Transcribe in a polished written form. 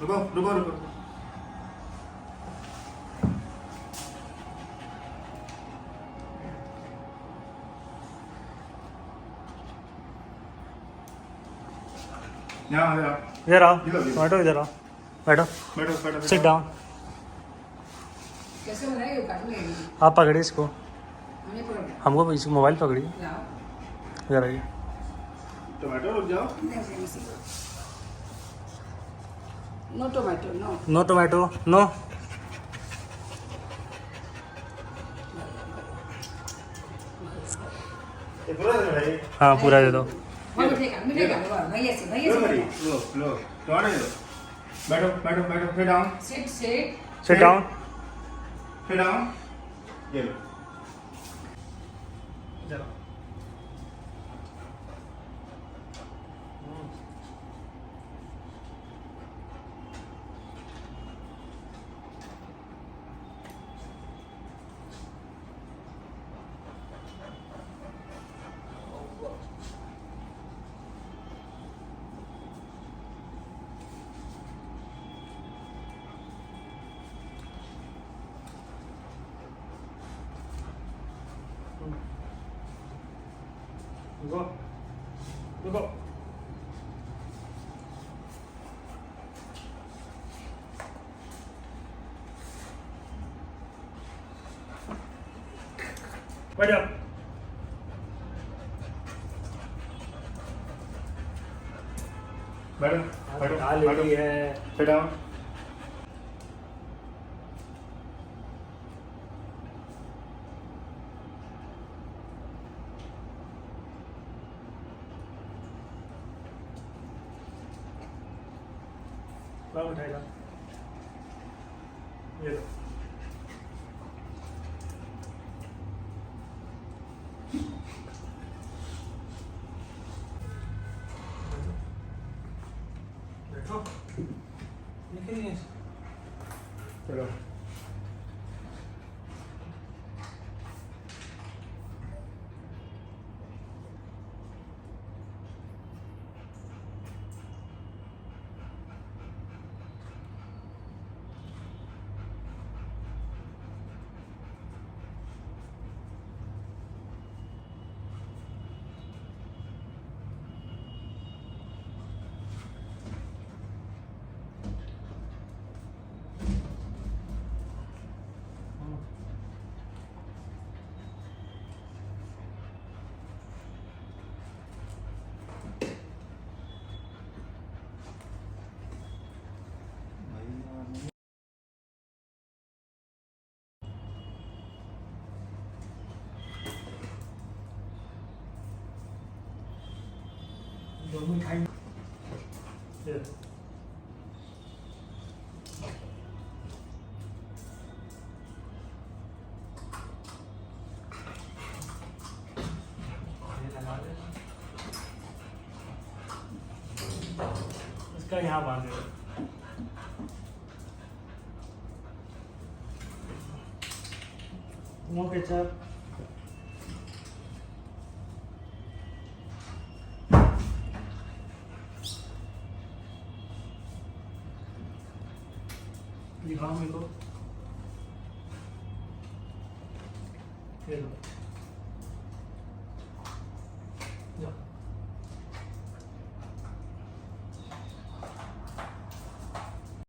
रुको रुको रुको यहाँ आ जाओ इधर आओ, इधर, इधर। बैठो इधर आओ, बैठो, बैठो बैठो सिट डाउन। कैसे बनाएगी वो काटूंगी आप पकड़िए इसको, हमने पकड़ हमको इसको मोबाइल पकड़िए, लाओ इधर आइए। टमाटो रुक जाओ no tomato no no tomato, no. ये पूरा दे भाई हाँ पूरा दे दो। हाँ मिठेगा भैया से लो भाई लो लो टमाटो दे दो बैठो बैठो बैठो sit down sit sit sit down. sit down ये लो चलो रुको, रुको। बैठ जाओ। बैठो बैठो बैठो है। sit down बाबू उठाएगा, ये लो। बैठो, निकलिए। चलो दोनों खाएंगे। ये लो। ये लगा दे। इसका यहाँ बांध दे। No ketchup. दिखाओ मेरे को, ये लो।